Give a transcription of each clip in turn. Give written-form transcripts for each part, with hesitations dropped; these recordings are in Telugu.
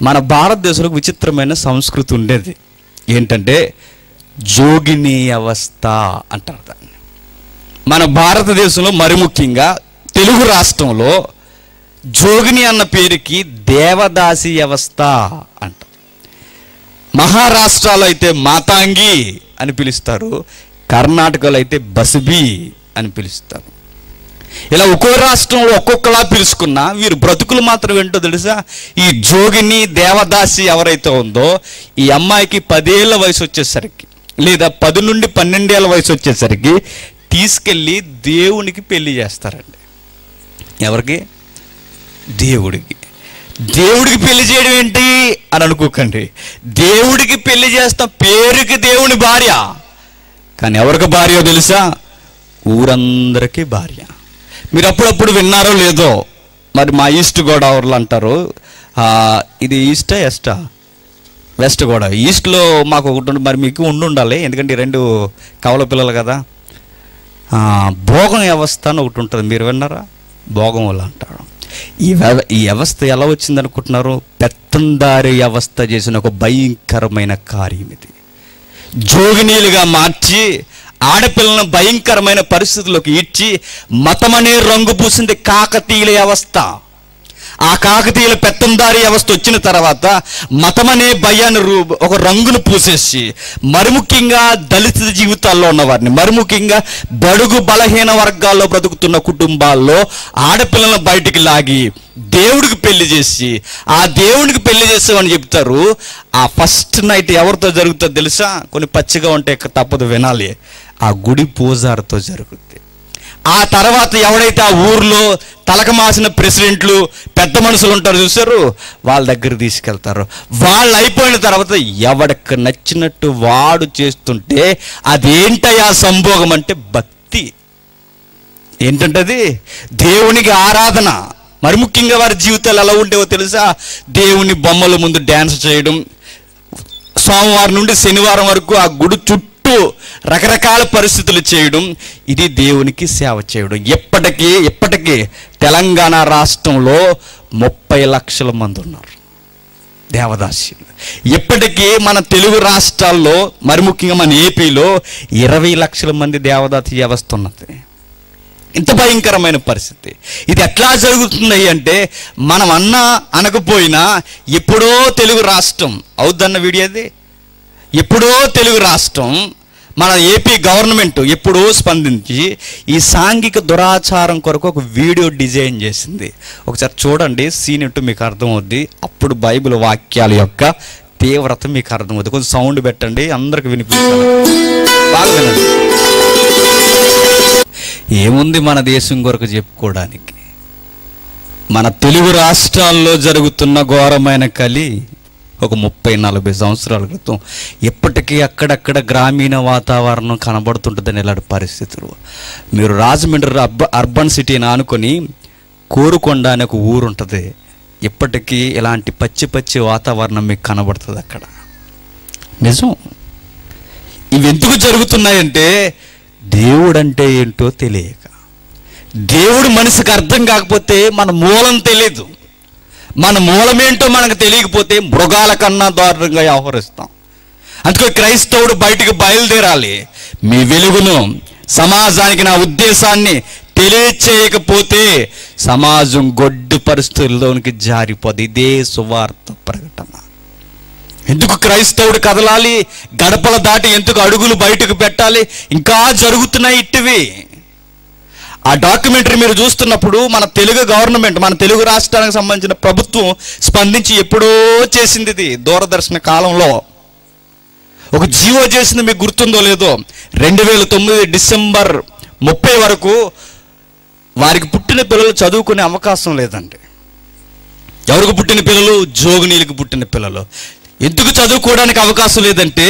మన భారతదేశంలో విచిత్రమైన సంస్కృతి ఉండేది. ఏంటంటే జోగిని వ్యవస్థ అంటారు దాన్ని. మన భారతదేశంలో మరి ముఖ్యంగా తెలుగు రాష్ట్రంలో జోగిని అన్న పేరుకి దేవదాసి వ్యవస్థ అంటారు. మహారాష్ట్రలో అయితే మాతాంగి అని పిలుస్తారు, కర్ణాటకలో అయితే బసిబి అని పిలుస్తారు. ఇలా ఒక్కో రాష్ట్రంలో ఒక్కొక్కలా పిలుచుకున్నా వీరు బ్రతుకులు మాత్రం ఏంటో తెలుసా? ఈ జోగిని దేవదాసి ఎవరైతే ఉందో ఈ అమ్మాయికి 10 ఏళ్ల వయసు వచ్చేసరికి లేదా 10 నుండి 12 ఏళ్ల వయసు వచ్చేసరికి తీసుకెళ్ళి దేవునికి పెళ్లి చేస్తారండి. ఎవరికి? దేవుడికి. దేవుడికి పెళ్లి చేయడం ఏంటి అని అనుకోకండి. దేవుడికి పెళ్లి చేస్తాం, పేరుకి దేవుని భార్య, కానీ ఎవరికి భార్యో తెలుసా? ఊరందరికీ భార్య. మీరు అప్పుడప్పుడు విన్నారో లేదో, మరి మా ఈస్ట్ గోదావరిలో అంటారు, ఇది ఈస్టా వెస్టా? వెస్ట్ గోదావరి. ఈస్ట్లో మాకు ఒకటి, మరి మీకు ఉండాలి, ఎందుకంటే 2 కవల పిల్లలు కదా. భోగం వ్యవస్థ అని ఒకటి ఉంటుంది, మీరు విన్నారా? భోగం వల్ల అంటారు. ఈ వ్యవస్థ ఎలా వచ్చింది అనుకుంటున్నారు? పెత్తందారి వ్యవస్థ చేసిన ఒక భయంకరమైన కార్యం ఇది. జోగినీలుగా మార్చి ఆడపిల్లలను భయంకరమైన పరిస్థితుల్లోకి ఇచ్చి మతం అనే రంగు పూసింది కాకతీయుల వ్యవస్థ. ఆ కాకతీయుల పెత్తందారి వ్యవస్థ వచ్చిన తర్వాత మతం అనే భయాన్ని ఒక రంగును పూసేసి మరి ముఖ్యంగా దళిత జీవితాల్లో ఉన్నవారిని, మరి ముఖ్యంగా బడుగు బలహీన వర్గాల్లో బ్రతుకుతున్న కుటుంబాల్లో ఆడపిల్లలను బయటికి లాగి దేవుడికి పెళ్లి చేసి, ఆ దేవుడికి పెళ్లి చేసామని చెప్తారు. ఆ ఫస్ట్ నైట్ ఎవరితో జరుగుతుందో తెలుసా? కొన్ని పచ్చిగా ఉంటే తప్పదు వినాలి. ఆ గుడి పూజారితో జరుగుద్ది. ఆ తర్వాత ఎవడైతే ఆ ఊర్లో తలక మాసిన ప్రెసిడెంట్లు పెద్ద మనుషులు ఉంటారు చూసారు, వాళ్ళ దగ్గర తీసుకెళ్తారు. వాళ్ళు అయిపోయిన తర్వాత ఎవడికి నచ్చినట్టు వాడు చేస్తుంటే అదేంటయ్యా సంభోగం అంటే భక్తి. ఏంటంటే అది దేవునికి ఆరాధన. మరి ముఖ్యంగా వారి జీవితాలు ఎలా ఉండేవో తెలుసా? దేవుని బొమ్మల ముందు డ్యాన్స్ చేయడం, సోమవారం నుండి శనివారం వరకు ఆ గుడి చుట్టూ రకరకాల పరిస్థితులు చేయడం, ఇది దేవునికి సేవ చేయడం. ఇప్పటికీ తెలంగాణ రాష్ట్రంలో 30 లక్షల మంది ఉన్నారు దేవదాసీలు. ఇప్పటికీ మన తెలుగు రాష్ట్రాల్లో, మరి ముఖ్యంగా మన ఏపీలో 20 లక్షల మంది దేవదాసి వ్యవస్థ ఉన్నది. ఇంత భయంకరమైన పరిస్థితి. ఇది ఎట్లా జరుగుతుంది అంటే, మనం అనకపోయినా ఎప్పుడో తెలుగు రాష్ట్రం అవుద్దన్న వీడియోది, ఎప్పుడో తెలుగు రాష్ట్రం మన ఏపీ గవర్నమెంట్ ఎప్పుడో స్పందించి ఈ సాంఘిక దురాచారం కొరకు ఒక వీడియో డిజైన్ చేసింది. ఒకసారి చూడండి, సీన్ ఏంటో మీకు అర్థమవుద్ది. అప్పుడు బైబిల్ వాక్యాల యొక్క తీవ్రత మీకు అర్థమవుతుంది. కొంచెం సౌండ్ పెట్టండి, అందరికి వినిపించాలి, బాగా వినండి. ఏముంది మన దేశం కొరకు చెప్పుకోవడానికి? మన తెలుగు రాష్ట్రాల్లో జరుగుతున్న ఘోరమైన కలి ఒక 30-40 సంవత్సరాల క్రితం ఇప్పటికీ అక్కడక్కడ గ్రామీణ వాతావరణం కనబడుతుంటుందని ఇలాంటి పరిస్థితులు. మీరు రాజమండ్రి అర్బన్ సిటీని ఆనుకొని కోరుకొండ అనే ఒక ఊరు ఉంటుంది, ఇప్పటికీ ఇలాంటి పచ్చి వాతావరణం మీకు కనబడుతుంది అక్కడ. నిజం. ఇవి ఎందుకు జరుగుతున్నాయంటే దేవుడు అంటే ఏంటో తెలియక, దేవుడు మనిషికి అర్థం కాకపోతే మన మూలం తెలియదు. మన మూలమేంటో మనకు తెలియకపోతే మృగాల కన్నా దారుణంగా వ్యవహరిస్తాం. అందుకే క్రైస్తవుడు బయటికి బయలుదేరాలి. మీ వెలుగును సమాజానికి, నా ఉద్దేశాన్ని తెలియచేయకపోతే సమాజం గొడ్డు పరిస్థితుల్లోనికి జారిపోదు. ఇదే సువార్త ప్రకటన. ఎందుకు క్రైస్తవుడు కదలాలి? గడపల దాటి ఎందుకు అడుగులు బయటకు పెట్టాలి? ఇంకా జరుగుతున్నాయి ఇట్టివి. ఆ డాక్యుమెంటరీ మీరు చూస్తున్నప్పుడు మన తెలుగు గవర్నమెంట్, మన తెలుగు రాష్ట్రానికి సంబంధించిన ప్రభుత్వం స్పందించి ఎప్పుడో చేసింది. ఇది దూరదర్శన కాలంలో ఒక జీవో చేసింది, మీకు గుర్తుందో లేదో. 2009 డిసెంబర్ 30 వరకు వారికి పుట్టిన పిల్లలు చదువుకునే అవకాశం లేదండి. ఎవరికి పుట్టిన పిల్లలు? జోగినీలకు పుట్టిన పిల్లలు. ఎందుకు చదువుకోవడానికి అవకాశం లేదంటే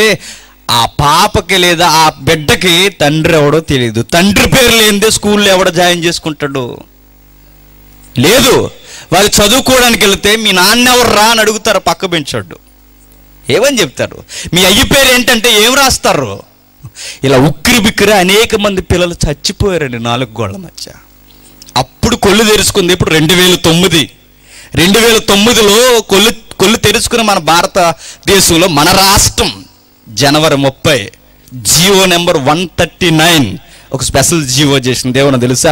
ఆ పాపకి లేదా ఆ బిడ్డకి తండ్రి ఎవడో తెలియదు. తండ్రి పేరు లేనిదే స్కూల్లో ఎవడో జాయిన్ చేసుకుంటాడు? లేదు. వాళ్ళు చదువుకోవడానికి వెళితే మీ నాన్న ఎవర్రా అని అడుగుతారు పక్క బెంచోడు. ఏమని చెప్తారు? మీ అయ్య పేరు ఏంటంటే ఏం రాస్తారు? ఇలా ఉక్కిరి బిక్కిరి అనేక మంది పిల్లలు చచ్చిపోయారండి 4 గోళ్ల మధ్య. అప్పుడు కొళ్ళు తెరుచుకుంది. ఇప్పుడు 2009. 2009లో కొళ్ళు తెరుచుకుని మన భారతదేశంలో మన రాష్ట్రం జనవరి 30 జీవో నెంబర్ 139 ఒక స్పెషల్ జీవో చేసింది. దేవుని తెలుసా,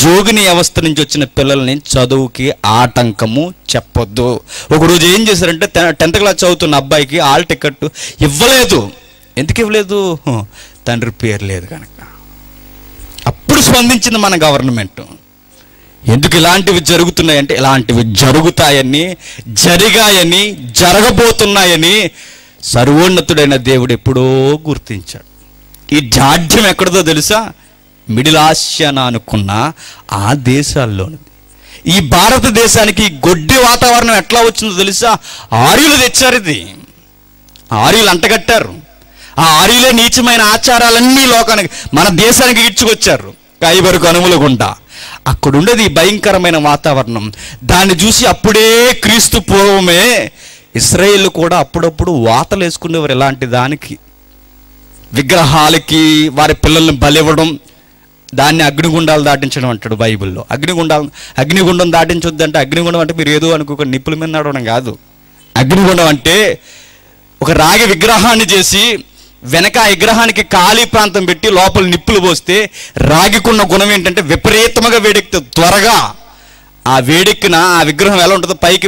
జోగిని వ్యవస్థ నుంచి వచ్చిన పిల్లల్ని చదువుకి ఆటంకము చెప్పొద్దు. ఒకరోజు ఏం చేశారంటే 10th క్లాస్ చదువుతున్న అబ్బాయికి హాల్ టికెట్ ఇవ్వలేదు. ఎందుకు ఇవ్వలేదు? తండ్రి పేరు లేదు కనుక. అప్పుడు స్పందించింది మన గవర్నమెంట్. ఎందుకు ఇలాంటివి జరుగుతున్నాయంటే ఇలాంటివి జరుగుతాయని, జరిగాయని, జరగబోతున్నాయని సర్వోన్నతుడైన దేవుడు ఎప్పుడో గుర్తించాడు. ఈ జాడ్యం ఎక్కడదో తెలుసా? మిడిల్ ఆసియా అనుకున్న ఆ దేశాల్లోనిది. ఈ భారతదేశానికి గొడ్డి వాతావరణం ఎట్లా వచ్చిందో తెలుసా? ఆర్యులు తెచ్చారు. ఇది ఆర్యులు అంటగట్టారు. ఆ ఆర్యులే నీచమైన ఆచారాలన్నీ లోకానికి, మన దేశానికి ఇచ్చుకొచ్చారు. కైబరు కనుమల గుండా అక్కడుండేది ఈ భయంకరమైన వాతావరణం. దాన్ని చూసి అప్పుడే క్రీస్తు పూర్వమే ఇశ్రాయేలు కూడా అప్పుడప్పుడు వాతలు వేసుకునేవారు. ఇలాంటి దానికి విగ్రహాలకి వారి పిల్లల్ని బలివ్వడం, దాన్ని అగ్నిగుండాలు దాటించడం అంటాడు బైబిల్లో. అగ్నిగుండం దాటించొద్దు అంటే, అగ్నిగుండం అంటే మీరు ఏదో అనుకోక నిప్పుల మీద నడవడం కాదు. అగ్నిగుండం అంటే ఒక రాగి విగ్రహాన్ని చేసి వెనక ఆ విగ్రహానికి ఖాళీ ప్రాంతం పెట్టి లోపల నిప్పులు పోస్తే రాగికున్న గుణం ఏంటంటే విపరీతంగా వేడెక్కుతుంది త్వరగా. ఆ వేడెక్కిన ఆ విగ్రహం ఎలా ఉంటుందో, పైకి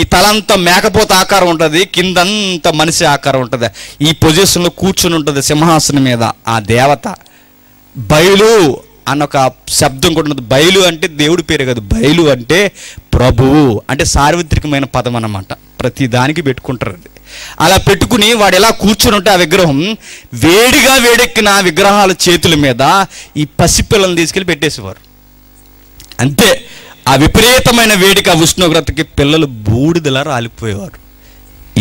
ఈ తలంతా మేకపోత ఆకారం ఉంటుంది, కిందంతా మనిషి ఆకారం ఉంటుంది. ఈ పొజిషన్లో కూర్చుని ఉంటుంది సింహాసనం మీద ఆ దేవత. బయలు అన్న ఒక శబ్దం కూడా ఉంటుంది. బయలు అంటే దేవుడి పేరు కాదు, బయలు అంటే ప్రభువు, అంటే సార్వత్రికమైన పదం అన్నమాట. ప్రతి దానికి పెట్టుకుంటారు అది. అలా పెట్టుకుని వాడు ఎలా కూర్చుని ఉంటే ఆ విగ్రహం వేడిగా వేడెక్కిన విగ్రహాల చేతుల మీద ఈ పసిపిల్లలను తీసుకెళ్ళి పెట్టేసేవారు. అంతే, ఆ విపరీతమైన వేడికి, ఆ ఉష్ణోగ్రతకి పిల్లలు బూడిదలా రాలిపోయేవారు.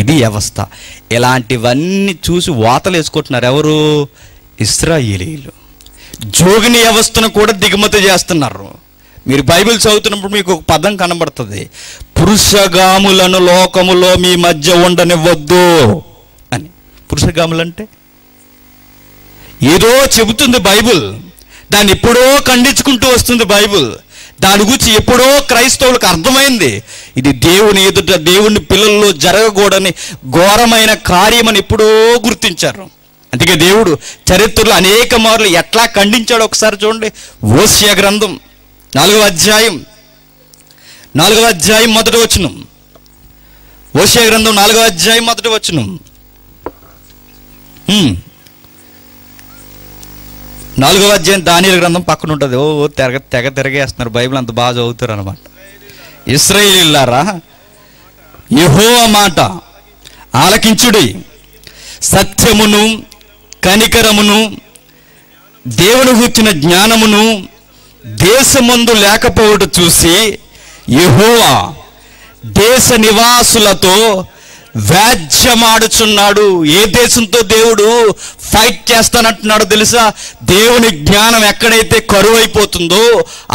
ఇది వ్యవస్థ. ఇలాంటివన్నీ చూసి వాతలు వేసుకుంటున్నారు ఎవరు? ఇశ్రాయేలీయులు. జోగిని వ్యవస్థను కూడా దిగుమతి చేస్తున్నారు. మీరు బైబిల్ చదువుతున్నప్పుడు మీకు ఒక పదం కనబడుతుంది, పురుషగాములను లోకములో మీ మధ్య ఉండనివ్వద్దు అని. పురుషగాములు అంటే ఏదో చెబుతుంది బైబిల్, దాన్ని ఎప్పుడో ఖండించుకుంటూ వస్తుంది బైబిల్. దాని గురించి ఎప్పుడో క్రైస్తవులకు అర్థమైంది, ఇది దేవుని ఎదుట దేవుని పిల్లల్లో జరగకూడని ఘోరమైన కార్యమని ఎప్పుడో గుర్తించారు. అందుకే దేవుడు చరిత్రలో అనేక మార్లు ఎట్లా ఖండించాడో ఒకసారి చూడండి. ఓషియా గ్రంథం 4వ అధ్యాయం 1వ వచనం. ఓషియా గ్రంథం 4వ అధ్యాయం 1వ వచనం. 4వ అధ్యాయం దానియేలు గ్రంథం పక్కన ఉంటుంది. తెగ తిరగేస్తున్నారు, బైబిల్ అంత బాగా చదువుతారు అనమాట. ఇశ్రాయేలీయులారా, యెహోవా మాట ఆలకించుడి, సత్యమును కనికరమును దేవుని గూర్చిన జ్ఞానమును దేశమందు లేకపోవడం చూసి యెహోవా దేశ నివాసులతో వ్యాజ్యమాడుచున్నాడు. ఏ దేశంతో దేవుడు ఫైట్ చేస్తానంటున్నాడు తెలుసా? దేవుని జ్ఞానం ఎక్కడైతే కరువైపోతుందో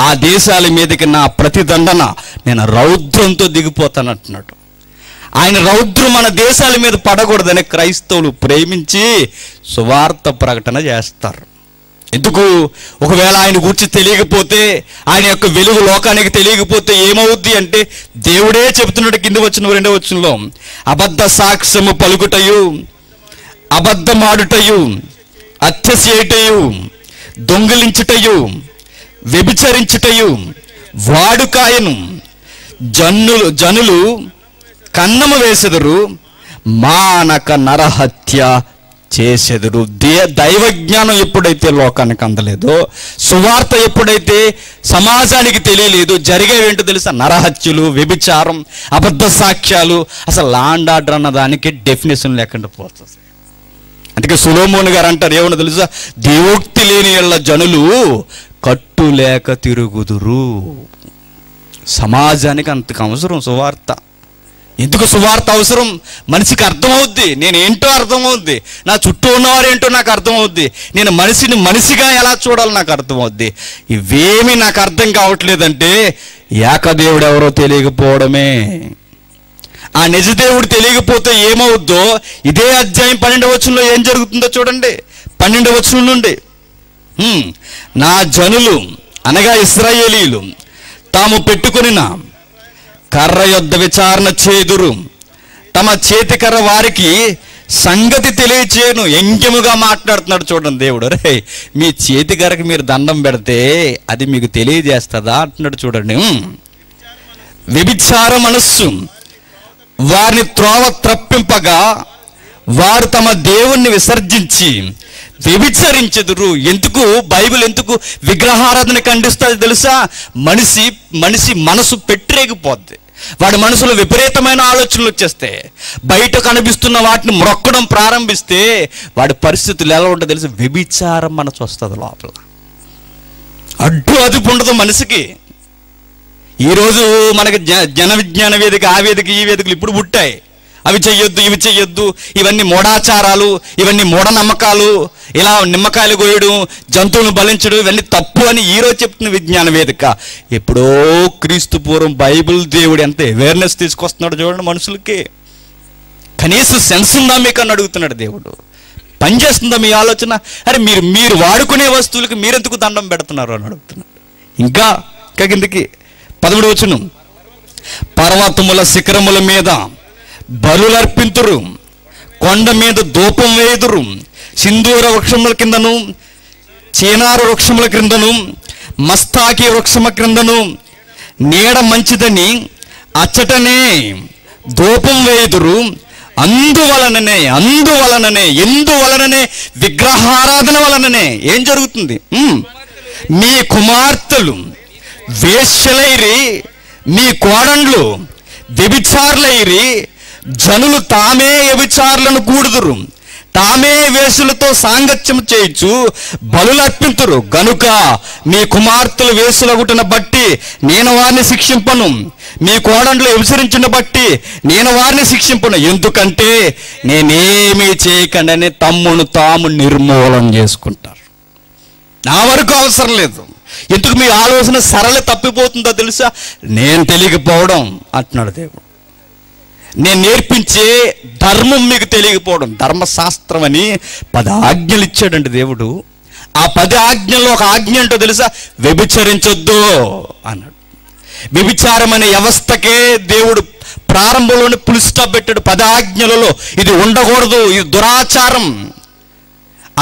ఆ దేశాల మీదకి నా ప్రతిదండన, నేను రౌద్రంతో దిగిపోతానంటున్నాడు. ఆయన రౌద్రం మన దేశాల మీద పడకూడదని క్రైస్తవులు ప్రేమించి సువార్త ప్రకటన చేస్తారు. ఎందుకు? ఒకవేళ ఆయన గురించి తెలియకపోతే, ఆయన యొక్క వెలుగు లోకానికి తెలియకపోతే ఏమవుద్ది అంటే, దేవుడే చెబుతున్నాడు కింద వచ్చిన 2వ వచనంలో, అబద్ధ సాక్ష్యము పలుకుటయు, అబద్ధమాడుటయు, అత్యసేయుటయు, దొంగిలించుటయు, వ్యభిచరించుటయు, వాడుకాయను జనులు కన్నము వేసెదరు, మానక నరహత్య చేసెదరు. దైవజ్ఞానం ఎప్పుడైతే లోకానికి అందలేదో, సువార్త ఎప్పుడైతే సమాజానికి తెలియలేదు, జరిగేవేంటో తెలుసా? నరహత్యలు, వ్యభిచారం, అబద్ధ సాక్ష్యాలు. అసలు లాండ్ ఆర్డర్ అన్న దానికి డెఫినేషన్ లేకుండా పోతుంది. అందుకే సొలొమోను గారు అంటారు, ఏమన్నా తెలుసా? దేవోక్తి లేని యెడల జనులు కట్టులేక తిరుగుదురు. సమాజానికి అంతకు అవసరం సువార్త. ఎందుకు సువార్త అవసరం? మనిషికి అర్థమవుద్ది, నేనేంటో అర్థమవుద్ది, నా చుట్టూ ఉన్నవారేంటో నాకు అర్థమవుద్ది, నేను మనిషిని మనిషిగా ఎలా చూడాలో నాకు అర్థమవుద్ది. ఇవేమీ నాకు అర్థం కావట్లేదంటే ఏకదేవుడు ఎవరో తెలియకపోవడమే. ఆ నిజదేవుడు తెలియకపోతే ఏమవుద్దో ఇదే అధ్యాయం 12వ వచనంలో ఏం జరుగుతుందో చూడండి. 12వ వచనం నుండి, నా జనులు అనగా ఇశ్రాయేలీయులు తాము పెట్టుకొనిన కర్ర యొద్ద విచారణ చేదురు, తమ చేతికర్ర వారికి సంగతి తెలియచేయను. వ్యంగ్యముగా మాట్లాడుతున్నాడు చూడండి దేవుడు. రే, మీ చేతికర్రకి మీరు దండం పెడితే అది మీకు తెలియజేస్తుందా అంటున్నాడు చూడండి. వ్యభిచార మనస్సు వారిని త్రోవ త్రప్పింపగా వారు తమ దేవుణ్ణి విసర్జించి వ్యభిచరించెదరు. ఎందుకు బైబిల్ ఎందుకు విగ్రహారాధన ఖండిస్తుంది తెలుసా? మనిషి మనసు పెట్టరేగిపోద్ది. వాడి మనసులో విపరీతమైన ఆలోచనలు వచ్చేస్తాయి. బయట కనిపిస్తున్న వాటిని మ్రొక్కడం ప్రారంభిస్తే వాడి పరిస్థితులు ఎలా ఉంటుందో తెలుసు? వ్యభిచారం మనసు వస్తుంది లోపల. అడ్డు అదుపు ఉండదు మనిషికి. ఈరోజు మనకి జన విజ్ఞాన వేదిక, ఆ వేదిక, ఈ వేదికలు ఇప్పుడు పుట్టాయి. అవి చెయ్యొద్దు, ఇవి చెయ్యొద్దు, ఇవన్నీ మూఢాచారాలు, ఇవన్నీ మూఢనమ్మకాలు, ఇలా నిమ్మకాయలు కోయడం, జంతువులను బలించడం, ఇవన్నీ తప్పు అని ఈరోజు చెప్తున్న విజ్ఞాన వేదిక. ఎప్పుడో క్రీస్తు పూర్వం బైబిల్ దేవుడు ఎంత అవేర్నెస్ తీసుకొస్తున్నాడు చూడండి మనుషులకి. కనీసం సెన్స్ ఉందా మీకు అని అడుగుతున్నాడు దేవుడు. పనిచేస్తుందా మీ ఆలోచన? అరే మీరు వాడుకునే వస్తువులకి మీరెందుకు దండం పెడుతున్నారు అని అడుగుతున్నాడు. ఇంకా కిందికి 13వ వచనం. పర్వతముల శిఖరముల మీద బలులర్పింతురు, కొండ మీద ధూపం వేయుదురు, సింధూర వృక్షముల కిందను, చీనారు వృక్షముల క్రిందను, మస్తాకి వృక్షముల క్రిందను నీడ మంచిదని అచ్చటనే ధూపం వేయుదురు. ఎందువలననే విగ్రహారాధన వలననే ఏం జరుగుతుంది? మీ కుమార్తెలు వేశ్యలైరి, మీ కోడండ్లు వ్యభిచారులైరి, జనులు తామే వ్యభిచారులను కూడుదురు, తామే వేసులతో సాంగత్యం చేయొచ్చు బలులర్పింతురు. గనుక మీ కుమార్తెలు వేసులగుటన బట్టి నేను వారిని శిక్షింపను, మీ కోడండ్లు వ్యభిచరించిన బట్టి నేను వారిని శిక్షింపను. ఎందుకంటే నేనేమీ చేయకుండానే తమ్మును తాము నిర్మూలన చేసుకుంటారు. నా వరకు అవసరం లేదు. ఎందుకు మీ ఆలోచన సరళ తప్పిపోతుందో తెలుసా? నేను తెలియకపోవడం అంటున్నాడు దేవుడు. నేను నేర్పించే ధర్మం మీకు తెలియకపోవడం. ధర్మశాస్త్రం అని 10 ఆజ్ఞలు ఇచ్చాడండి దేవుడు. ఆ 10 ఆజ్ఞల్లో ఒక ఆజ్ఞ ఏంటో తెలుసా? వ్యభిచరించొద్దు అన్నాడు. వ్యభిచారం అనే వ్యవస్థకే దేవుడు ప్రారంభంలోనే ఫుల్ స్టాప్ పెట్టాడు. 10 ఆజ్ఞలలో ఇది ఉండకూడదు, ఇది దురాచారం,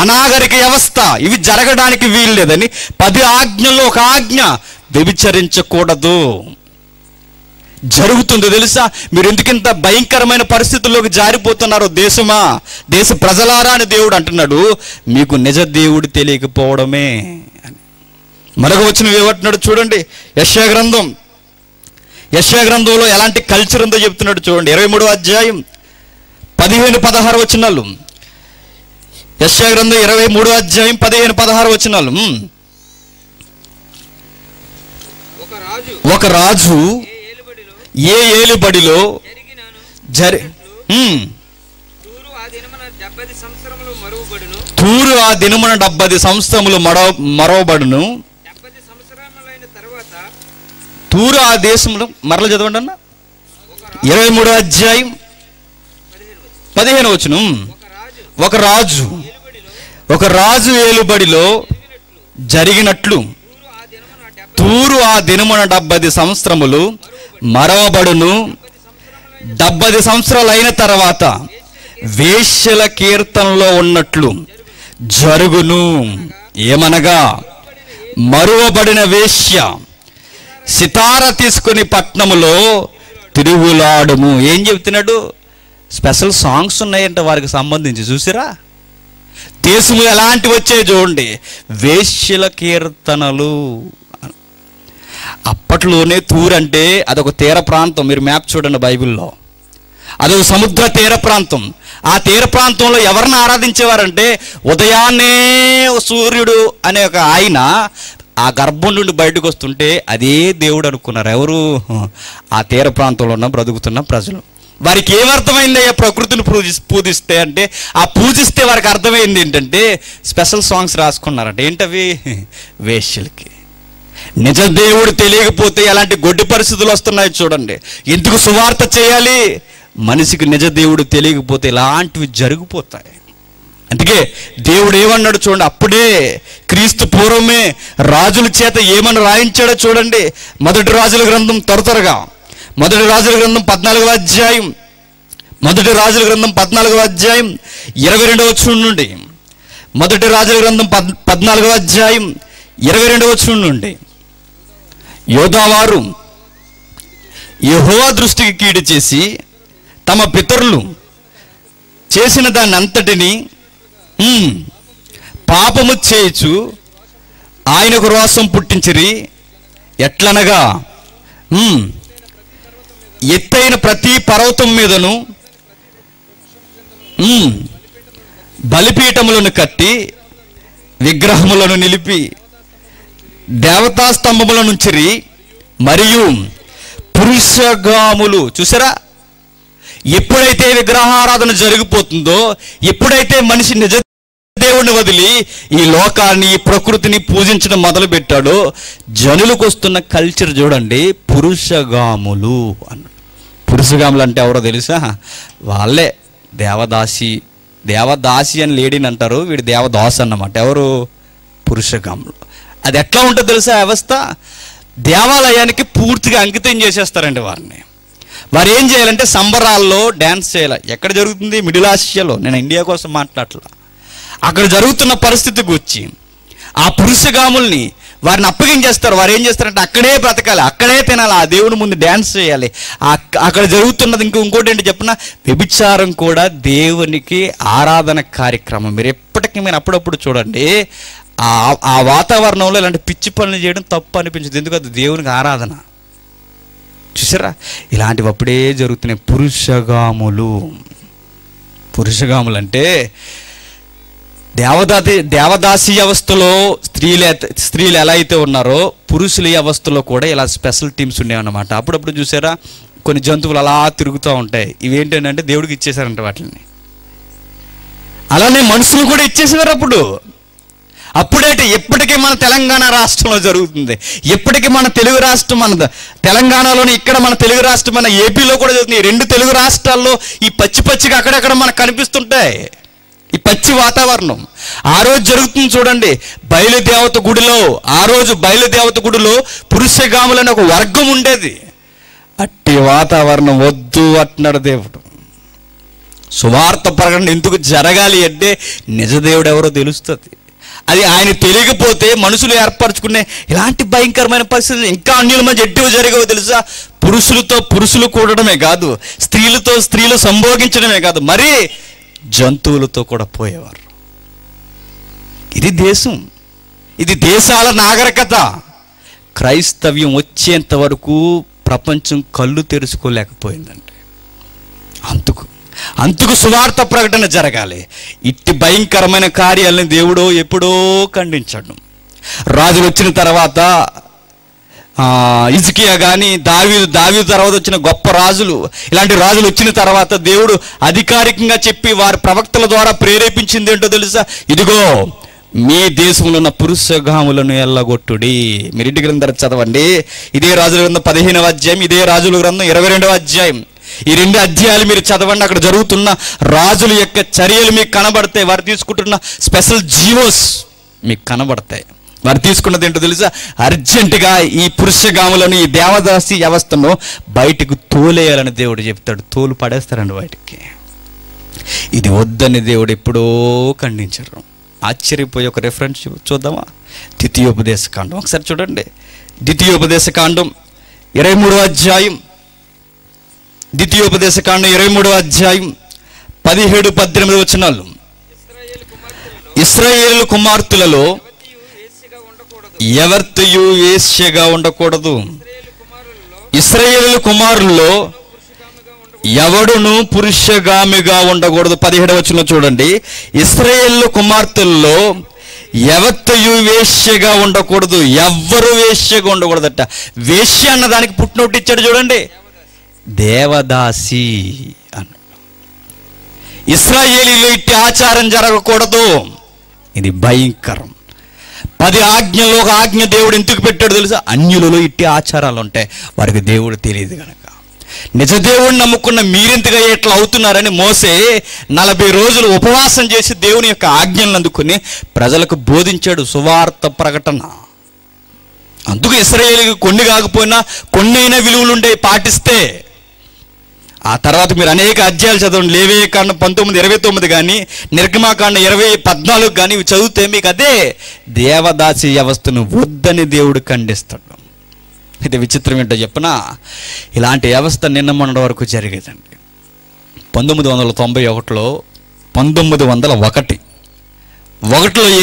అనాగరిక వ్యవస్థ, ఇవి జరగడానికి వీలు లేదని 10 ఆజ్ఞల్లో ఒక ఆజ్ఞ వ్యభిచరించకూడదు. జరుగుతుందో తెలుసా? మీరు ఎందుకింత భయంకరమైన పరిస్థితుల్లోకి జారిపోతున్నారో దేశమా, దేశ ప్రజలారా అని దేవుడు అంటున్నాడు. మీకు నిజ దేవుడు తెలియకపోవడమే అని. మరొక వచనం ఏమంటున్నాడు చూడండి. యెషయా గ్రంథంలో ఎలాంటి కల్చర్ ఉందో చెప్తున్నాడు చూడండి. 23వ అధ్యాయం 15-16 వచనాలు. యెషయా గ్రంథం 23వ అధ్యాయం 15-16 వచనాలు. ఒక రాజు ఏ ఏలుబడిలో తూరు ఆ దినమున 70 సంవత్సరములు మరవబడును. తూరు ఆ దేశంలో, మరల చదవండి అన్న, 23వ అధ్యాయం 15వ వచనం. ఒక రాజు ఏలుబడిలో జరిగినట్లు తూరు ఆ దినమున 70 సంవత్సరములు మరవబడును. 70 సంవత్సరాలు అయిన తర్వాత వేశ్యల కీర్తనలో ఉన్నట్లు జరుగును. ఏమనగా మరువబడిన వేశ్య సితార తీసుకుని పట్నములో తిరుగులాడుము. ఏం చెప్తున్నాడు? స్పెషల్ సాంగ్స్ ఉన్నాయంట వారికి సంబంధించి. చూసిరా దేశము ఎలాంటివి వచ్చాయి చూడండి. వేశ్యల కీర్తనలు. అప్పట్లోనే తూరు అంటే అదొక తీర ప్రాంతం. మీరు మ్యాప్ చూడండి బైబిల్లో. అదొక సముద్ర తీర ప్రాంతం. ఆ తీర ప్రాంతంలో ఎవరిని ఆరాధించేవారంటే ఉదయాన్నే సూర్యుడు అనే ఒక ఆయన ఆ గర్భం నుండి బయటకు వస్తుంటే అదే దేవుడు అనుకున్నారు. ఎవరు? ఆ తీర ప్రాంతంలో ఉన్న బ్రతుకుతున్న ప్రజలు. వారికి ఏమర్థమైంది అయ్యా ప్రకృతిని పూజిస్తే అంటే, ఆ పూజిస్తే వారికి అర్థమైంది ఏంటంటే స్పెషల్ సాంగ్స్ రాసుకున్నారంట. ఏంటవి? వేశ్యలకి. నిజ దేవుడు తెలియకపోతే ఎలాంటి గొడ్డి పరిస్థితులు వస్తున్నాయి చూడండి. ఎందుకు సువార్త చేయాలి? మనిషికి నిజ దేవుడు తెలియకపోతే ఇలాంటివి జరిగిపోతాయి. అందుకే దేవుడు ఏమన్నాడు చూడండి. అప్పుడే క్రీస్తు పూర్వమే రాజుల చేత ఏమని రాయించాడో చూడండి. మొదటి రాజుల గ్రంథం త్వరగా 14వ అధ్యాయం మొదటి రాజుల గ్రంథం 14వ అధ్యాయం 22వ వచనం నుండి, మొదటి రాజుల గ్రంథం 14వ అధ్యాయం 22వ వచనం నుండి, యోధావారు యెహోవా దృష్టికి కీడు చేసి తమ పితరులు చేసిన దాన్ని అంతటిని పాపము చేయుచు ఆయనకు రోషం పుట్టించిరి. ఎట్లనగా ఎత్తైన ప్రతి పర్వతం మీదను బలిపీఠములను కట్టి విగ్రహములను నిలిపి దేవతా స్తంభముల నుంచిరి. మరియు పురుషగాములు, చూసారా, ఎప్పుడైతే విగ్రహారాధన జరిగిపోతుందో, ఎప్పుడైతే మనిషి నిజ దేవుడిని వదిలి ఈ లోకాన్ని, ఈ ప్రకృతిని పూజించడం మొదలు పెట్టాడో, జనులకు వస్తున్న కల్చర్ చూడండి, పురుషగాములు అన్న. పురుషగాములు అంటే ఎవరో తెలుసా? వాళ్ళే దేవదాసి అని లేడీని అంటారు, వీడు దేవదాస్ అన్నమాట. ఎవరు? పురుషగాములు. అది ఎట్లా ఉంటుందో తెలుసా వ్యవస్థ? దేవాలయానికి పూర్తిగా అంకితం చేసేస్తారండి వారిని. వారు ఏం చేయాలంటే సంబరాల్లో డ్యాన్స్ చేయాలి. ఎక్కడ జరుగుతుంది? మిడిల్ ఆసియాలో. నేను ఇండియా కోసం మాట్లాడట్లా. అక్కడ జరుగుతున్న పరిస్థితికి వచ్చి ఆ పురుషగాముల్ని వారిని అప్పగించేస్తారు. వారు ఏం చేస్తారంటే అక్కడే బ్రతకాలి, అక్కడే తినాలి, ఆ దేవుని ముందు డ్యాన్స్ చేయాలి. అక్కడ జరుగుతున్నది ఇంకోటి ఏంటి చెప్పిన, వ్యభిచారం కూడా దేవునికి ఆరాధన కార్యక్రమం. మీరు అప్పుడప్పుడు చూడండి, ఆ వాతావరణంలో ఇలాంటి పిచ్చి పనులు చేయడం తప్పు అనిపించదు. ఎందుకు? అది దేవునికి ఆరాధన. చూసారా, ఇలాంటివి అప్పుడే జరుగుతున్నాయి. పురుషగాములు అంటే దేవదాసి వ్యవస్థలో స్త్రీలు ఎలా అయితే ఉన్నారో, పురుషుల వ్యవస్థలో కూడా ఇలా స్పెషల్ టీమ్స్ ఉండేవన్నమాట. అప్పుడప్పుడు చూసారా, కొన్ని జంతువులు అలా తిరుగుతూ ఉంటాయి. ఇవేంటంటే దేవుడికి ఇచ్చేసారంట వాటిని. అలానే మనుషులు కూడా ఇచ్చేసేవారు అప్పుడైతే ఎప్పటికీ మన తెలంగాణ రాష్ట్రంలో జరుగుతుంది, ఎప్పటికీ మన తెలుగు రాష్ట్రం, మన తెలంగాణలోని, ఇక్కడ మన తెలుగు రాష్ట్రం, మన ఏపీలో కూడా జరుగుతుంది. ఈ రెండు తెలుగు రాష్ట్రాల్లో ఈ పచ్చిగా అక్కడక్కడ మనకు కనిపిస్తుంటాయి ఈ పచ్చి వాతావరణం. ఆ రోజు జరుగుతుంది చూడండి, బయలుదేవత గుడిలో. ఆ రోజు బయలుదేవత గుడిలో పురుషగాములని ఒక వర్గం ఉండేది. అట్టి వాతావరణం వద్దు అంటున్నాడు దేవుడు. సువార్త ప్రకటన ఎందుకు జరగాలి అంటే నిజదేవుడు ఎవరో తెలుస్తుంది. అది ఆయన తెలియకపోతే మనుషులు ఏర్పరచుకునే ఇలాంటి భయంకరమైన పరిస్థితులు ఇంకా అన్యుల మధ్య ఎట్టివి జరిగేవో తెలుసా? పురుషులతో పురుషులు కూడడమే కాదు, స్త్రీలతో స్త్రీలు సంభోగించడమే కాదు, మరి జంతువులతో కూడా పోయేవారు. ఇది దేశం, ఇది దేశాల నాగరికత. క్రైస్తవ్యం వచ్చేంత వరకు ప్రపంచం కళ్ళు తెరుచుకోలేకపోయిందండి. అందుకు సువార్త ప్రకటన జరగాలి. ఇట్టి భయంకరమైన కార్యాలను దేవుడు ఎప్పుడో ఖండించాడు. రాజులు వచ్చిన తర్వాత హిజ్కియా కానీ, దావీదు తర్వాత వచ్చిన గొప్ప రాజులు, ఇలాంటి రాజులు వచ్చిన తర్వాత దేవుడు అధికారికంగా చెప్పి వారి ప్రవక్తల ద్వారా ప్రేరేపించింది ఏంటో తెలుసా? ఇదిగో మీ దేశంలో ఉన్న పురుషగాములను ఎల్లగొట్టుడి. మీరు ఇంటి గ్రంథం చదవండి. ఇదే రాజుల గ్రంథం 15వ అధ్యాయం, ఇదే రాజుల గ్రంథం 22వ అధ్యాయం. ఈ 2 అధ్యాయాలు మీరు చదవండి. అక్కడ జరుగుతున్న రాజుల యొక్క చర్యలు మీకు కనబడతాయి. వారు తీసుకుంటున్న స్పెషల్ జీవోస్ మీకు కనబడతాయి. వారు తీసుకున్నది ఏంటో తెలుసా? అర్జెంటుగా ఈ పురుషగాములను, ఈ దేవదాసి వ్యవస్థను బయటకు తోలేయాలని దేవుడు చెప్తాడు. తోలు పడేస్తారండి బయటికి. ఇది వద్దని దేవుడు ఎప్పుడో ఖండించారు. ఆశ్చర్యపోయి ఒక రెఫరెన్స్ చూద్దామా? ద్వితీయోపదేశకాండం ఒకసారి చూడండి. ద్వితీయోపదేశకాండం 23వ అధ్యాయం, ద్వితీయోపదేశకాండం 23వ అధ్యాయం 17-18 వచనాలు. ఇశ్రాయేలు కుమార్తెలలో ఎవరియు వేశ్యగా ఉండకూడదు. ఇశ్రాయేలు కుమారుల్లో ఎవడును పురుషగామిగా ఉండకూడదు. 17వ వచనం చూడండి. ఇశ్రాయేలు కుమార్తెల్లో ఎవరియు వేశ్యగా ఉండకూడదు. ఎవ్వరు వేశ్యగా ఉండకూడదట. వేశ్య అన్న దానికి పుట్టినోటి ఇచ్చాడు చూడండి, దేవదాసి అన్న. ఇశ్రాయేలీలో ఇట్టి ఆచారం జరగకూడదు. ఇది భయంకరం. 10 ఆజ్ఞల్లో ఒక ఆజ్ఞ దేవుడు ఎందుకు పెట్టాడు తెలుసా? అన్యులలో ఇట్టి ఆచారాలు ఉంటాయి, వారికి దేవుడు తెలియదు కనుక. నిజ దేవుడిని నమ్ముకున్న మీరెంతగా ఎట్లా అవుతున్నారని మోసే 40 రోజులు ఉపవాసం చేసి దేవుని యొక్క ఆజ్ఞలను అందుకుని ప్రజలకు బోధించాడు సువార్త ప్రకటన. అందుకు ఇశ్రాయేలుకి కొన్ని కాకపోయినా కొన్నైనా విలువలుండే పాటిస్తే ఆ తర్వాత మీరు అనేక అధ్యాయాలు చదవండి. లేవియకాండం 19:29 కానీ, నిర్గమాకాండం 20:14 కానీ ఇవి చదివితే మీకు అదే దేవదాసి వ్యవస్థను వద్దని దేవుడు ఖండిస్తాడు. ఇది విచిత్రం ఏంటో చెప్పనా, ఇలాంటి వ్యవస్థ నిన్న మొన్నటి వరకు జరిగేదండి. 1901లో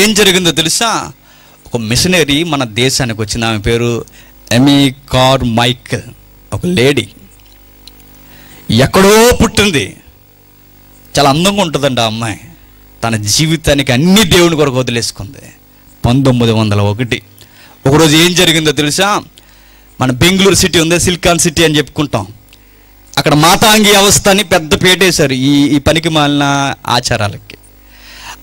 ఏం జరిగిందో తెలుసా? ఒక మిషనరీ మన దేశానికి వచ్చింది. ఆమె పేరు ఎమీ కార్మైకెల్. ఒక లేడీ, ఎక్కడో పుట్టింది, చాలా అందంగా ఉంటుందండి ఆ అమ్మాయి. తన జీవితానికి అన్ని దేవుని కొరకు వదిలేసుకుంది. 1901 ఒకరోజు ఏం జరిగిందో తెలుసా? మన బెంగళూరు సిటీ ఉంది, సిలికాన్ సిటీ అని చెప్పుకుంటాం. అక్కడ మాతాంగి వ్యవస్థ అని పెద్ద పేటేశారు ఈ పనికి మాలిన ఆచారాలకి.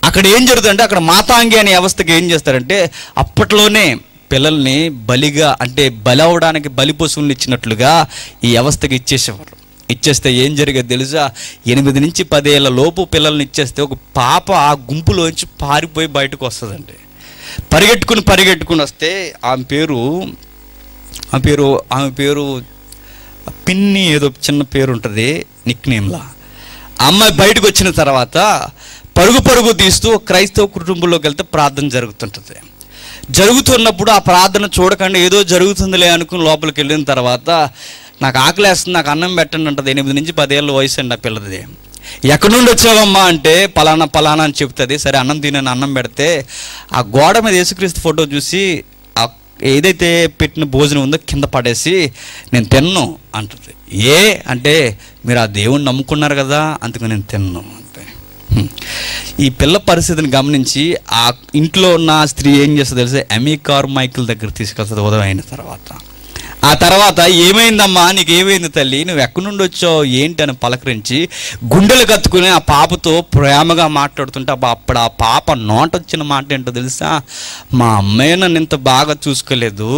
అక్కడ ఏం జరుగుతుందంటే, అక్కడ మాతాంగి అనే వ్యవస్థకి ఏం చేస్తారంటే, అప్పట్లోనే పిల్లల్ని బలిగా, అంటే బలి అవడానికి బలి పశువులను ఇచ్చినట్లుగా ఈ వ్యవస్థకి ఇచ్చేసేవారు. ఇచ్చేస్తే ఏం జరిగేది తెలుసా? 8 నుంచి 10 ఏళ్ల లోపు పిల్లల్ని ఇచ్చేస్తే ఒక పాప ఆ గుంపులోంచి పారిపోయి బయటకు వస్తుందండి. పరిగెట్టుకుని వస్తే ఆమె పేరు పిన్ని, ఏదో చిన్న పేరు ఉంటుంది నిక్నేమ్లా. అమ్మాయి బయటకు వచ్చిన తర్వాత పరుగు తీస్తూ క్రైస్తవ కుటుంబంలోకి వెళ్తే ప్రార్థన జరుగుతున్నప్పుడు ఆ ప్రార్థన చూడకుండా ఏదో జరుగుతుందిలే అనుకుని లోపలికి వెళ్ళిన తర్వాత, నాకు ఆకలేస్తుంది, నాకు అన్నం పెట్టండి అంటది. 8 నుంచి 10 ఏళ్ళ వయసు అండి ఆ పిల్లది. ఎక్కడి నుండి వచ్చావమ్మా అంటే పలానా అని చెప్తుంది. సరే అన్నం తినని అన్నం పెడితే ఆ గోడ మీద యేసుక్రీస్తు ఫోటో చూసి ఏదైతే పెట్టిన భోజనం ఉందో కింద పడేసి నేను తిన్ను అంటుంది. అంటే మీరు ఆ దేవుణ్ణి నమ్ముకున్నారు కదా, అందుకు నేను తిన్ను అంతే. ఈ పిల్ల పరిస్థితిని గమనించి ఆ ఇంట్లో ఉన్న స్త్రీ ఏం చేస్తుందో తెలిసే, ఎమీ కార్మైకెల్ దగ్గర తీసుకెళ్తుంది ఉదయం అయిన తర్వాత. ఆ తర్వాత ఏమైందమ్మా, నీకు ఏమైంది తల్లి, నువ్వు ఎక్కడి నుండి వచ్చావు ఏంటి అని పలకరించి గుండెలు కత్తుకుని ఆ పాపతో ప్రేమగా మాట్లాడుతుంటే, అప్పుడు ఆ పాప నోటొచ్చిన మాట ఏంటో తెలుసా? మా అమ్మాయి నన్ను ఇంత బాగా చూసుకోలేదు,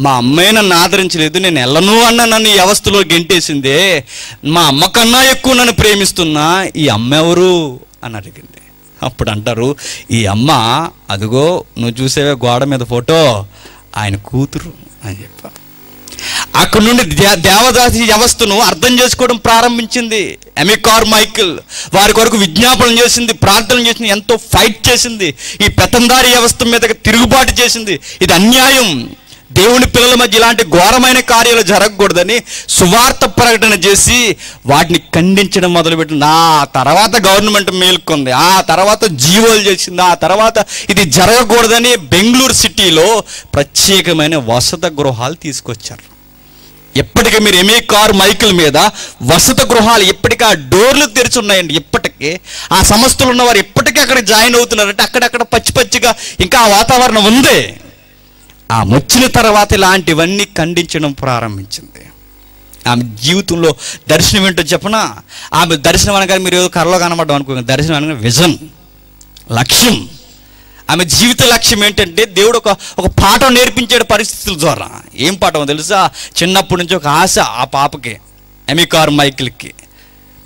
మా అమ్మాయి నన్ను ఆదరించలేదు, నేను వెళ్ళను అన్న నన్ను ఈ వ్యవస్థలో గెంటేసిందే, మా అమ్మ కన్నా ఎక్కువ నన్ను ప్రేమిస్తున్నా, ఈ అమ్మ ఎవరు అని అడిగింది. అప్పుడు అంటారు, ఈ అమ్మ అదిగో నువ్వు చూసేవే గోడ మీద ఫోటో, ఆయన కూతురు అని చెప్పారు. అక్కడ నుండి దేవదాసి వ్యవస్థను అర్థం చేసుకోవడం ప్రారంభించింది ఎమీ కార్మైకెల్. వారి కొరకు విజ్ఞాపనం చేసింది, ప్రార్థన చేసింది, ఎంతో ఫైట్ చేసింది, ఈ పెత్తందారి వ్యవస్థ మీద తిరుగుబాటు చేసింది. ఇది అన్యాయం, దేవుని పిల్లల మధ్య ఇలాంటి ఘోరమైన కార్యాలు జరగకూడదని సువార్త ప్రకటన చేసి వాటిని ఖండించడం మొదలుపెట్టింది. ఆ తర్వాత గవర్నమెంట్ మేల్కొంది, ఆ తర్వాత జీవోలు చేసింది, ఆ తర్వాత ఇది జరగకూడదని బెంగళూరు సిటీలో ప్రత్యేకమైన వసతి గృహాలు తీసుకొచ్చారు. ఎప్పటికీ మీరు ఎమీ కార్మైకెల్ మీద వసతి గృహాలు ఎప్పటికీ ఆ డోర్లు తెరిచి ఉన్నాయండి. ఇప్పటికీ ఆ సంస్థలు ఉన్నవారు ఎప్పటికీ అక్కడ జాయిన్ అవుతున్నారంటే అక్కడక్కడ పచ్చిగా ఇంకా ఆ వాతావరణం ఉంది. ఆమె వచ్చిన తర్వాత ఇలాంటివన్నీ ఖండించడం ప్రారంభించింది. ఆమె జీవితంలో దర్శనం ఏంటో చెప్పనా? ఆమె దర్శనం అనగానే మీరు ఏదో కర్రలో కనబడ్డం అనుకో, దర్శనం అనగానే విజన్, లక్ష్యం. ఆమె జీవిత లక్ష్యం ఏంటంటే దేవుడు ఒక పాఠం నేర్పించాడు పరిస్థితుల ద్వారా. ఏం పాఠం తెలుసా? చిన్నప్పటి నుంచి ఒక ఆశ ఆ పాపకి, ఎమీ కార్మైకెల్కి.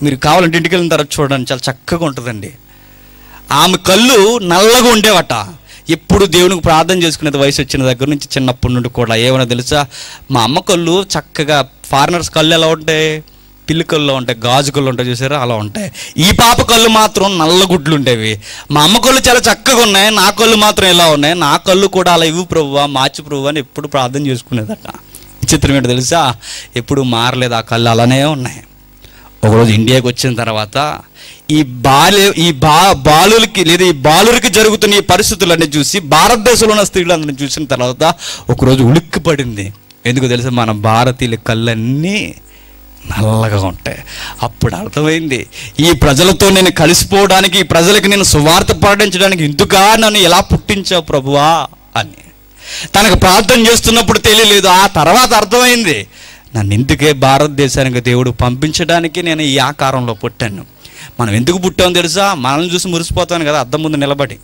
మీరు కావాలంటే ఇంటికి వెళ్ళిన తర్వాత చూడండి, చాలా చక్కగా ఉంటుందండి. ఆమె కళ్ళు నల్లగా ఉండేవట. ఎప్పుడు దేవునికి ప్రార్థన చేసుకునేది వయసు వచ్చిన దగ్గర నుంచి, చిన్నప్పటి నుండి కూడా. ఏమైనా తెలుసా? మా అమ్మ కళ్ళు చక్కగా, ఫారినర్స్ కళ్ళు ఎలా ఉంటాయి, పిల్లి కళ్ళు ఉంటాయి, గాజు కళ్ళు ఉంటాయి చూసారా, అలా ఉంటాయి. ఈ పాప కళ్ళు మాత్రం నల్లగుడ్లు ఉండేవి. మా అమ్మ కళ్ళు చాలా చక్కగా ఉన్నాయి, నా కళ్ళు మాత్రం ఎలా ఉన్నాయి, నా కళ్ళు కూడా అలా ఇవ్వు ప్రభువా, మార్చి ప్రభువా అని ఎప్పుడు ప్రార్థన చేసుకునేదట. చిత్రం ఏంటో తెలుసా? ఎప్పుడు మారలేదు, ఆ కళ్ళు అలానే ఉన్నాయి. ఒకరోజు ఇండియాకి వచ్చిన తర్వాత ఈ బాలురికి జరుగుతున్న ఈ పరిస్థితులన్నీ చూసి, భారతదేశంలో ఉన్న స్త్రీలందరినీ చూసిన తర్వాత ఒకరోజు ఉలిక్కి పడింది. ఎందుకు తెలుసా? మన భారతీయుల కళ్ళన్నీ నల్లగా ఉంటాయి. అప్పుడు అర్థమైంది, ఈ ప్రజలతో నేను కలిసిపోవడానికి, ఈ ప్రజలకు నేను సువార్త ప్రకటించడానికి ఇందుగా నన్ను ఎలా పుట్టించావు ప్రభువా అని. తనకు ప్రార్థన చేస్తున్నప్పుడు తెలియలేదు, ఆ తర్వాత అర్థమైంది, నన్ను ఇందుకే భారతదేశానికి దేవుడు పంపించడానికి నేను ఈ ఆకారంలో పుట్టాను. మనం ఎందుకు పుట్టామో తెలుసా? మనల్ని చూసి మురిసిపోతాను కదా అద్దం ముందు నిలబడి.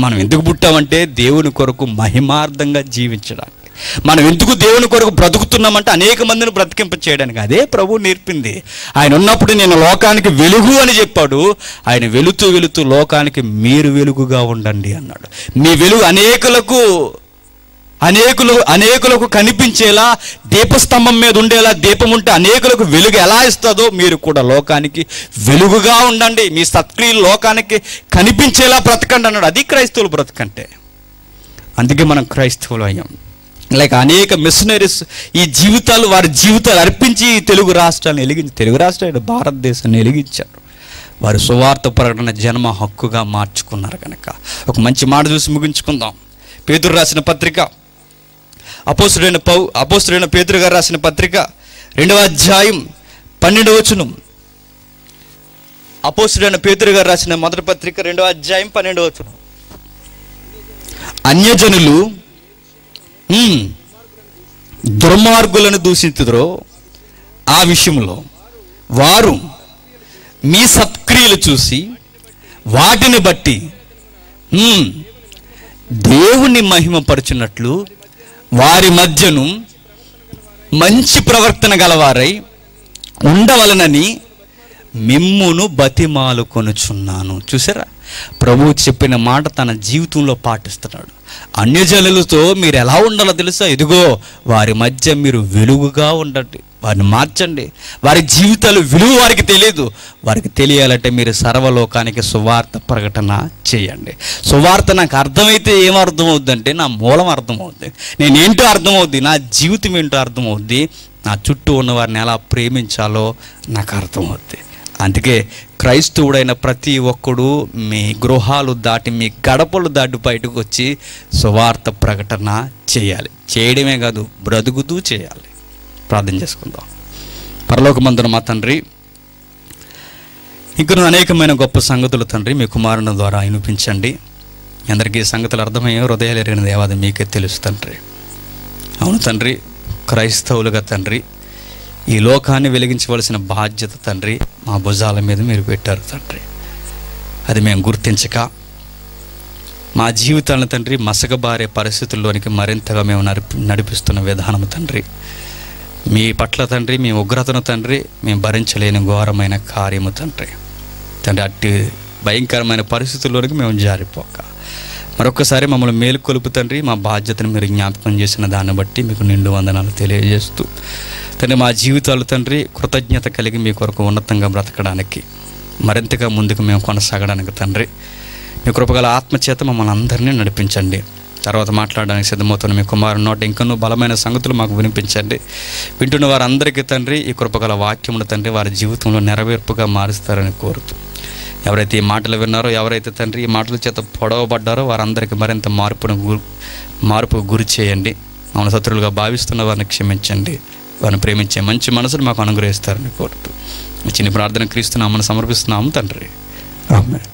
మనం ఎందుకు పుట్టామంటే దేవుని కొరకు మహిమార్థంగా జీవించడానికి. మనం ఎందుకు దేవుని కొరకు బ్రతుకుతున్నామంటే అనేక మందిని బ్రతికింప చేయడానికి. అదే ప్రభువు నేర్పింది. ఆయన ఉన్నప్పుడు నేను లోకానికి వెలుగు అని చెప్పాడు. ఆయన వెలుతూ లోకానికి మీరు వెలుగుగా ఉండండి అన్నాడు. మీ వెలుగు అనేకులకు అనేకులకు కనిపించేలా, దీపస్తంభం మీద ఉండేలా దీపం ఉంటే అనేకులకు వెలుగు ఎలా ఇస్తుందో మీరు కూడా లోకానికి వెలుగుగా ఉండండి. మీ సత్క్రియలు లోకానికి కనిపించేలా బ్రతకండి అన్నాడు. అది క్రైస్తవులు బ్రతకంటే. అందుకే మనం క్రైస్తవులు అయ్యాం. లైక్ అనేక మిషనరీస్ వారి జీవితాలు అర్పించి తెలుగు రాష్ట్రాన్ని భారతదేశాన్ని వెలిగించారు. వారు సువార్త ప్రకటన జన్మ హక్కుగా మార్చుకున్నారు. కనుక ఒక మంచి మాట చూసి ముగించుకుందాం. పేతురు రాసిన పత్రిక, అపోస్తలుడైన పేతురు గారు రాసిన పత్రిక 2వ అధ్యాయం 12వ వచనం. అపోస్తలుడైన పేతురు గారు రాసిన మొదటి పత్రిక 2వ అధ్యాయం 12వ వచనం. అన్యజనులు దుర్మార్గులను దూషించుదురో ఆ విషయంలో వారు మీ సత్క్రియలు చూసి వాటిని బట్టి దేవుని మహిమపరచున్నట్లు వారి మధ్యను మంచి ప్రవర్తన గలవారై ఉండవలనని మిమ్మును బతిమాలు కొనుచున్నాను. చూసారా, ప్రభువు చెప్పిన మాట తన జీవితంలో పాటిస్తున్నాడు. అన్యజనులతో మీరు ఎలా ఉండాలో తెలుసా? ఇదిగో వారి మధ్య మీరు వెలుగుగా ఉండండి, వారిని మార్చండి. వారి జీవితాలు విలువ వారికి తెలియదు. వారికి తెలియాలంటే మీరు సర్వలోకానికి సువార్త ప్రకటన చేయండి. సువార్త నాకు అర్థమైతే ఏమర్థమవుద్ది అంటే నా మూలం అర్థమవుద్ది, నేనేంటో అర్థమవుద్ది, నా జీవితం ఏంటో అర్థమవుద్ది, నా చుట్టూ ఉన్న వారిని ఎలా ప్రేమించాలో నాకు అర్థమవుద్ది. అందుకే క్రైస్తవుడైన ప్రతి ఒక్కడు మీ గృహాలు దాటి, మీ గడపలు దాటి బయటకు వచ్చి సువార్త ప్రకటన చేయాలి. చేయడమే కాదు, బ్రతుకుతూ చేయాలి. ప్రార్థన చేసుకుందాం. పరలోకమందున మా తండ్రి, ఇంకా అనేకమైన గొప్ప సంగతులు తండ్రి మీ కుమారుని ద్వారా వినిపించండి. అందరికీ సంగతులు అర్థమయ్యే హృదయాలు ఎరిగిన దేవాది మీకే తెలుసు తండ్రి. అవును తండ్రి, క్రైస్తవులుగా తండ్రి ఈ లోకాన్ని వెలిగించవలసిన బాధ్యత తండ్రి మా భుజాల మీద మీరు పెట్టారు తండ్రి. అది మేము గుర్తించక మా జీవితాలను తండ్రి మసకబారే పరిస్థితుల్లోనికి మరింతగా మేము నడిపిస్తున్న విధానం తండ్రి, మీ పట్ల తండ్రి మీ ఉగ్రతను తండ్రి మేము భరించలేని ఘోరమైన కార్యము తండ్రి. అట్టి భయంకరమైన పరిస్థితుల్లోనికి మేము జారిపోక మరొకసారి మమ్మల్ని మేలుకొలుపు తండ్రి, మా బాధ్యతను మీరు జ్ఞాపకం చేసిన దాన్ని బట్టి మీకు నిండు వందనాలు తెలియజేస్తూ తండ్రి, మా జీవితాలు తండ్రి కృతజ్ఞత కలిగి మీ కొరకు ఉన్నతంగా బ్రతకడానికి, మరింతగా ముందుకు మేము కొనసాగడానికి తండ్రి మీ కృపగల ఆత్మచేత మమ్మల్ని అందరినీ నడిపించండి. తర్వాత మాట్లాడడానికి సిద్ధమవుతున్న మీ కుమారు నోట ఇంకనూ బలమైన సంగతులు మాకు వినిపించండి. వింటున్న వారందరికీ తండ్రి ఈ కృపగల వాక్యమును తండ్రి వారి జీవితంలో నెరవేర్పుగా మారుస్తారని కోరుతూ, ఎవరైతే ఈ మాటలు విన్నారో, ఎవరైతే తండ్రి ఈ మాటల చేత పొడవబడ్డారో వారందరికీ మరింత మార్పుకు గురి చేయండి. మమ్మల్ని శత్రువులుగా భావిస్తున్న వారిని క్షమించండి. వారిని ప్రేమించే మంచి మనసును మాకు అనుగ్రహిస్తారని కోరుతూ చిన్న ప్రార్థన క్రీస్తు నామమున సమర్పిస్తున్నాము తండ్రి. ఆమేన్.